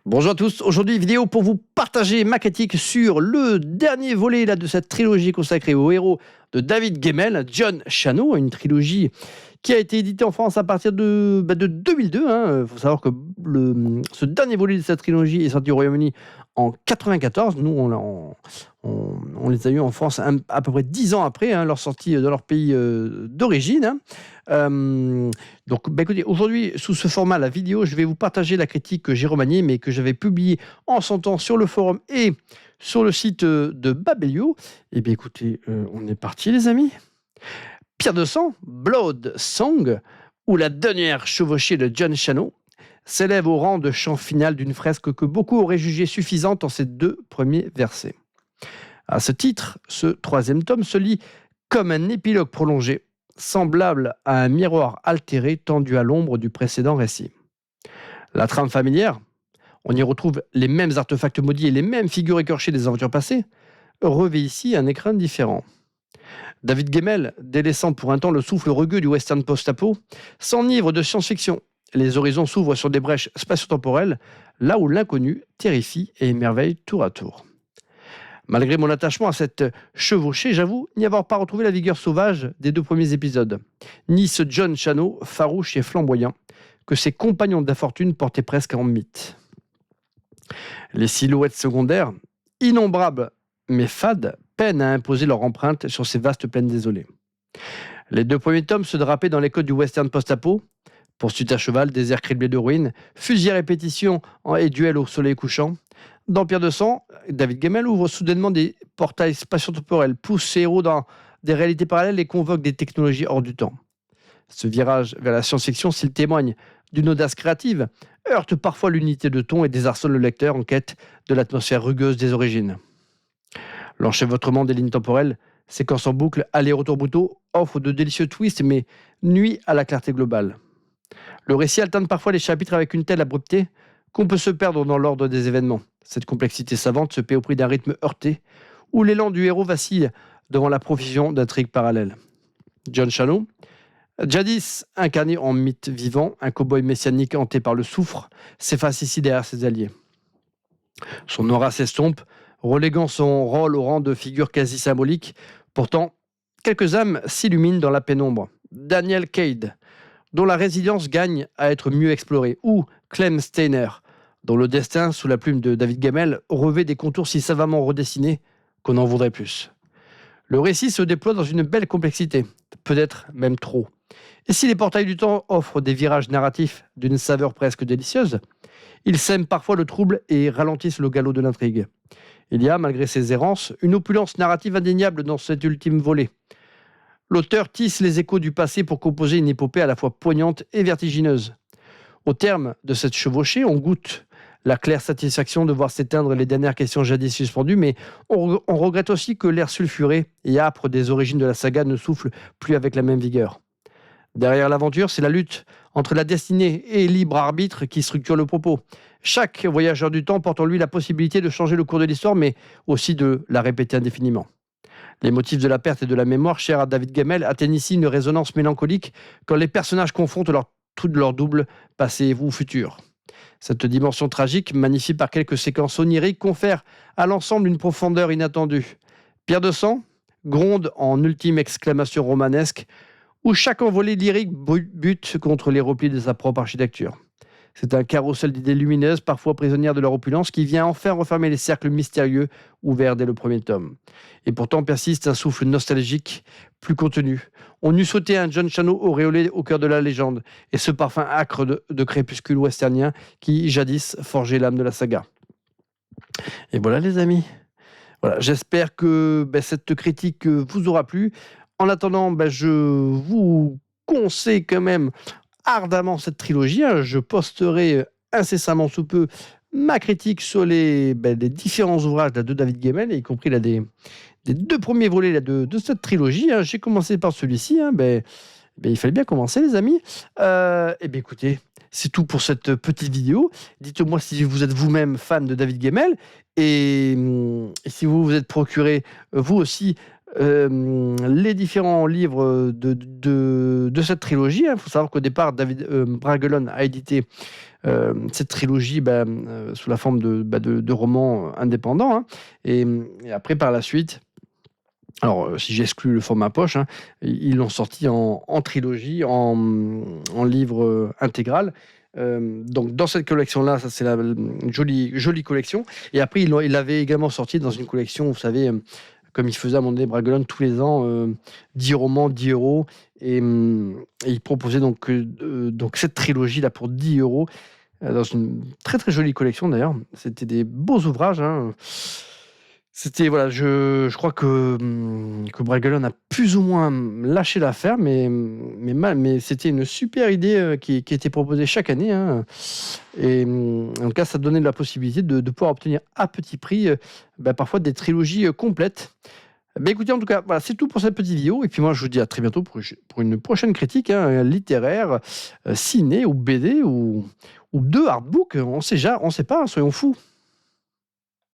Bonjour à tous, aujourd'hui vidéo pour vous partager ma critique sur le dernier volet de cette trilogie consacrée au héros de David Gemmell, John Shano, une trilogie qui a été éditée en France à partir de 2002. Il faut savoir que ce dernier volet de cette trilogie est sorti au Royaume-Uni en 94. Nous, on les a eu en France à peu près 10 ans après leur sortie dans leur pays d'origine. Donc, écoutez, aujourd'hui, sous ce format, la vidéo, je vais vous partager la critique que j'ai remaniée, mais que j'avais publiée en son temps sur le forum et sur le site de Babelio. Eh bien, écoutez, on est parti, les amis. Pierre de sang, Blood Song, ou la dernière chevauchée de John Shano, s'élève au rang de chant final d'une fresque que beaucoup auraient jugée suffisante en ses 2 premiers versets. À ce titre, ce 3e tome se lit comme un épilogue prolongé, semblable à un miroir altéré tendu à l'ombre du précédent récit. La trame familière, on y retrouve les mêmes artefacts maudits et les mêmes figures écorchées des aventures passées, revêt ici un écrin différent. David Gemmell, délaissant pour un temps le souffle rugueux du western post-apo, s'enivre de science-fiction. Les horizons s'ouvrent sur des brèches spatio-temporelles, là où l'inconnu terrifie et émerveille tour à tour. Malgré mon attachement à cette chevauchée, j'avoue n'y avoir pas retrouvé la vigueur sauvage des 2 premiers épisodes, ni ce John Shano farouche et flamboyant que ses compagnons d'infortune portaient presque en mythe. Les silhouettes secondaires, innombrables mais fades, peinent à imposer leur empreinte sur ces vastes plaines désolées. Les 2 premiers tomes se drapaient dans les codes du western post-apo, poursuite à cheval, désert criblé de ruines, fusils à répétition et duel au soleil couchant. Dans Pierre de sang, David Gemmell ouvre soudainement des portails spatio-temporels, pousse ses héros dans des réalités parallèles et convoque des technologies hors du temps. Ce virage vers la science-fiction, s'il témoigne d'une audace créative, heurte parfois l'unité de ton et désarçonne le lecteur en quête de l'atmosphère rugueuse des origines. L'enchevêtrement des lignes temporelles, séquence en boucle, aller-retour brutaux, offre de délicieux twists mais nuit à la clarté globale. Le récit alterne parfois les chapitres avec une telle abruptité qu'on peut se perdre dans l'ordre des événements. Cette complexité savante se paie au prix d'un rythme heurté, où l'élan du héros vacille devant la profusion d'intrigues parallèles. John Shano, jadis incarné en mythe vivant, un cow-boy messianique hanté par le soufre, s'efface ici derrière ses alliés. Son aura s'estompe, reléguant son rôle au rang de figure quasi symbolique. Pourtant, quelques âmes s'illuminent dans la pénombre. Daniel Cade, dont la résilience gagne à être mieux explorée, ou Clem Steiner, dont le destin, sous la plume de David Gemmell, revêt des contours si savamment redessinés qu'on en voudrait plus. Le récit se déploie dans une belle complexité, peut-être même trop. Et si les portails du temps offrent des virages narratifs d'une saveur presque délicieuse, ils sèment parfois le trouble et ralentissent le galop de l'intrigue. Il y a, malgré ses errances, une opulence narrative indéniable dans cet ultime volet. L'auteur tisse les échos du passé pour composer une épopée à la fois poignante et vertigineuse. Au terme de cette chevauchée, on goûte la claire satisfaction de voir s'éteindre les dernières questions jadis suspendues, mais on regrette aussi que l'air sulfuré et âpre des origines de la saga ne souffle plus avec la même vigueur. Derrière l'aventure, c'est la lutte entre la destinée et le libre arbitre qui structure le propos. Chaque voyageur du temps porte en lui la possibilité de changer le cours de l'histoire, mais aussi de la répéter indéfiniment. Les motifs de la perte et de la mémoire, chers à David Gemmell, atteignent ici une résonance mélancolique quand les personnages confrontent tout leur double, passé ou futur. Cette dimension tragique, magnifiée par quelques séquences oniriques, confère à l'ensemble une profondeur inattendue. Pierre de sang gronde en ultime exclamation romanesque, où chaque envolée lyrique bute contre les replis de sa propre architecture. C'est un carrousel d'idées lumineuses, parfois prisonnières de leur opulence, qui vient enfin refermer les cercles mystérieux ouverts dès le premier tome. Et pourtant persiste un souffle nostalgique, plus contenu. On eût souhaité un John Shano auréolé au cœur de la légende, et ce parfum âcre de crépuscule westernien qui, jadis, forgeait l'âme de la saga. Et voilà les amis. Voilà, j'espère que cette critique vous aura plu. En attendant, je vous conseille quand même ardemment cette trilogie. Je posterai incessamment sous peu ma critique sur les différents ouvrages de David Gemmell, y compris des 2 premiers volets de cette trilogie. J'ai commencé par celui-ci. Il fallait bien commencer, les amis. Écoutez, c'est tout pour cette petite vidéo. Dites-moi si vous êtes vous-même fan de David Gemmell et si vous vous êtes procuré, vous aussi, les différents livres de cette trilogie. Il faut savoir qu'au départ, David Bragelonne a édité cette trilogie sous la forme de romans indépendants. Hein. Et après, par la suite, alors si j'exclus le format poche, hein, ils l'ont sorti en trilogie, en livre intégral. Donc dans cette collection-là, ça c'est une jolie collection. Et après, il l'avait également sorti dans une collection, vous savez, comme il faisait à mon donné Bragelonne tous les ans, 10 romans, 10 euros. Et il proposait donc cette trilogie-là pour 10 euros, dans une très très jolie collection d'ailleurs. C'était des beaux ouvrages. Hein. C'était, voilà, je crois que Bragelonne a plus ou moins lâché l'affaire, mais c'était une super idée qui était proposée chaque année. Hein. Et en tout cas, ça donnait la possibilité de pouvoir obtenir à petit prix parfois des trilogies complètes. Mais écoutez, en tout cas, voilà, c'est tout pour cette petite vidéo. Et puis moi, je vous dis à très bientôt pour une prochaine critique littéraire, ciné ou BD ou de hardbook. On sait pas, soyons fous.